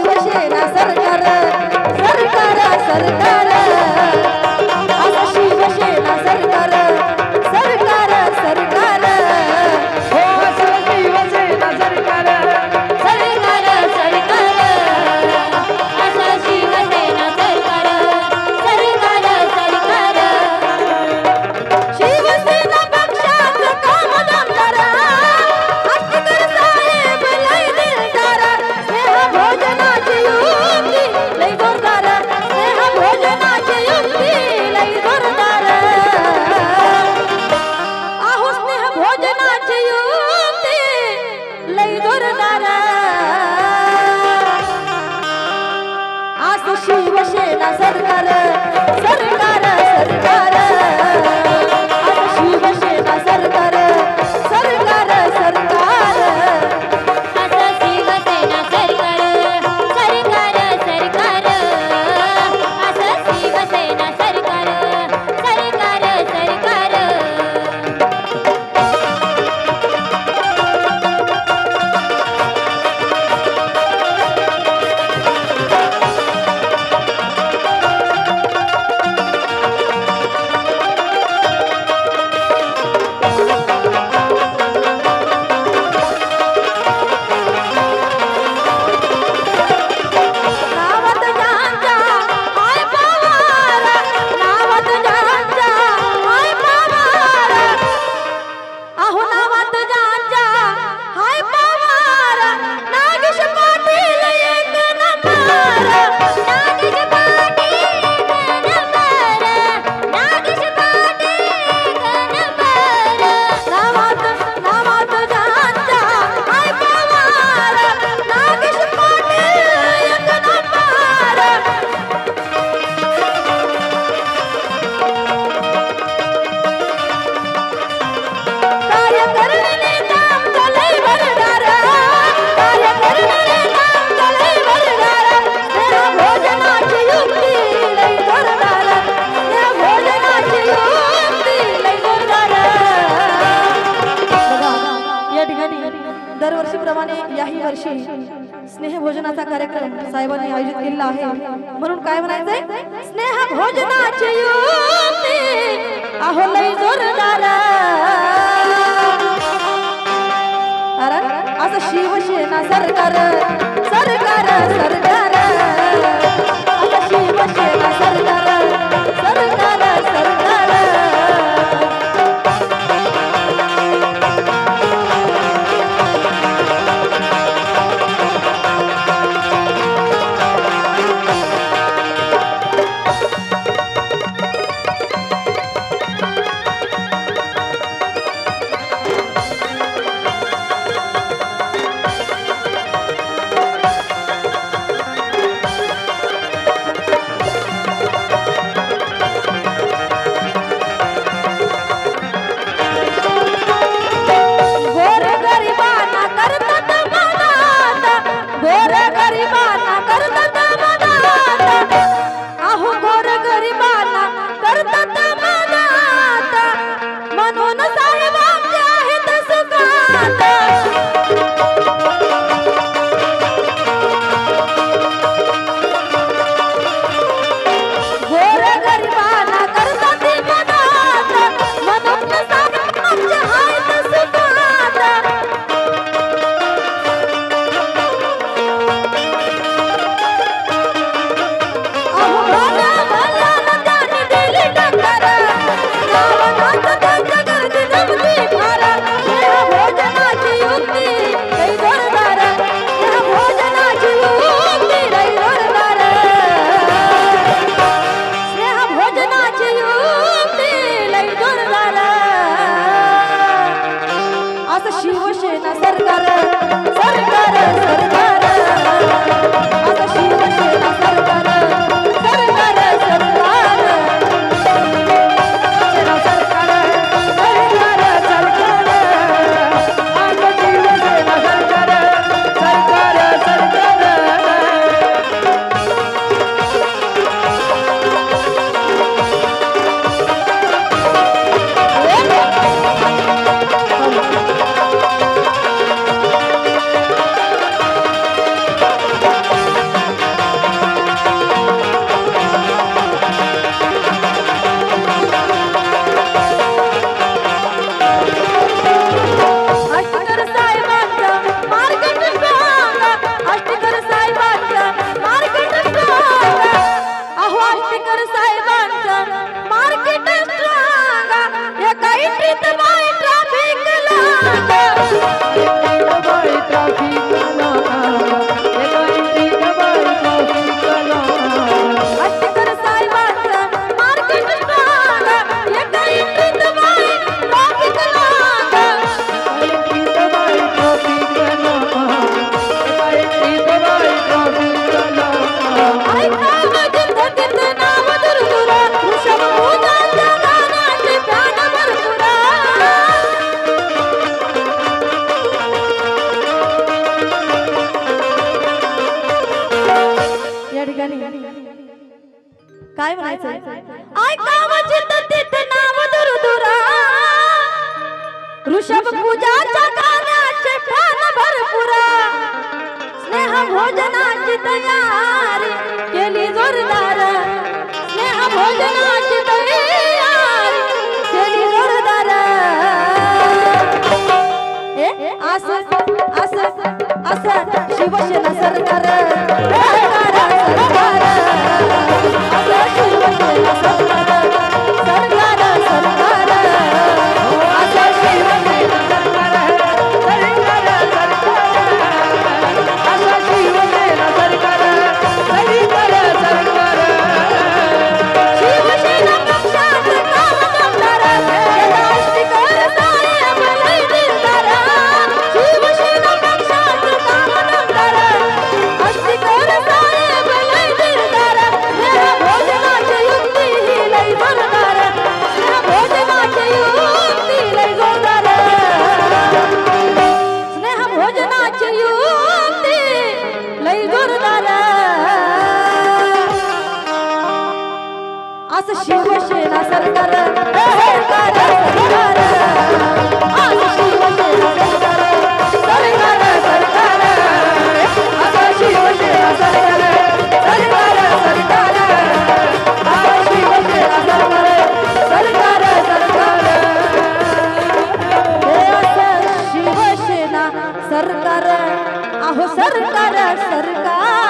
शिवसेना सरकार सरकार सरकार असं शिवसेना सरकार सरकार सरकार हो असं शिवसेना सरकार सरकार सरकार असं शिवसेना सरकार सरकार सरकार शिवसेना पक्षाचं काम दमदार आष्टीकर साहेब लय दिलदार स्नेह भोजनाची युक्ती लय जोरदार स्नेह भोजनाची युक्ती लय जोरदार आहो स्नेह भोजनाची युक्ती लय जोरदार असं शिवसेना सरकार सरकार सरकार असं शिवसेना सरकार सरकार सरकार असं शिवसेना सरकार सरकार सरकार असं शिवसेना सरकार सरकार सरकार नावात ज्यांच्या हाय पवार नावात ज्यांच्या हाय पवार अहो नावात ज्यांच्या हाय पवार नागेश पाटील एक नंबर नागेश पाटील एक नंबर नागेश पाटील एक नंबर नावात ज्यांच्या हाय पवार नागेश पाटील एक नंबर कार्य करणे काम लय भरदार कार्य करणे काम लय भरदार स्नेह भोजनाची युक्ती लय जोरदार स्नेह भोजनाची युक्ती लय जोरदार बघा या ठिकाणी दरवर्षीप्रमाणे याही वर्षी स्नेह भोजनाचा कार्यक्रम साहेबांनी आयोजित केलेला आहे म्हणून काय म्हणायचंय स्नेह भोजनाची युक्ती अहो लय जोरदार कारण असं शिवसेना सरकार सरकार सरकार असं शिवसेना सरकार सरकार सरकार ठिकाणी काय म्हणायचंय? ऐकावं चित्त तिथ नाव दुरदुरा, ऋषभ पूजाच्या गाण्याचे फान भरपुरा, स्नेह भोजनाची तयारी केली जोरदार, स्नेह भोजनाची तयारी केली जोरदार. असं असं असं शिवसेना सरकार, सरकार सरकार, असं शिवसेना सरकार, सरकार सरकार, असं शिवसेना सरकार, सरकार सरकार, असं शिवसेना सरकार, सरकार सरकार. शिवसेना पक्षाचं काम जमणार, राष्ट्रीकर साहेब लय दिलदार, शिवसेना पक्षाचं काम जमणार, राष्ट्रीकर साहेब लय दिलदार. स्नेह भोजनाची युक्ती ही लय जोरदार, स्नेह भोजनाची युक्ती लय जोरदार, स्नेह भोजनाची युक्ती लय जोरदार. असं शिवसेना सरकार, सरकार सरकार, असं शिवसेना सरकार, सरकार सरकार, असं शिवसेना सरकार, सरकार सरकार, असं शिवसेना सरकार, सरकार सरकार. हे असं शिवसेना सरकार, अहो सरकार सरकार.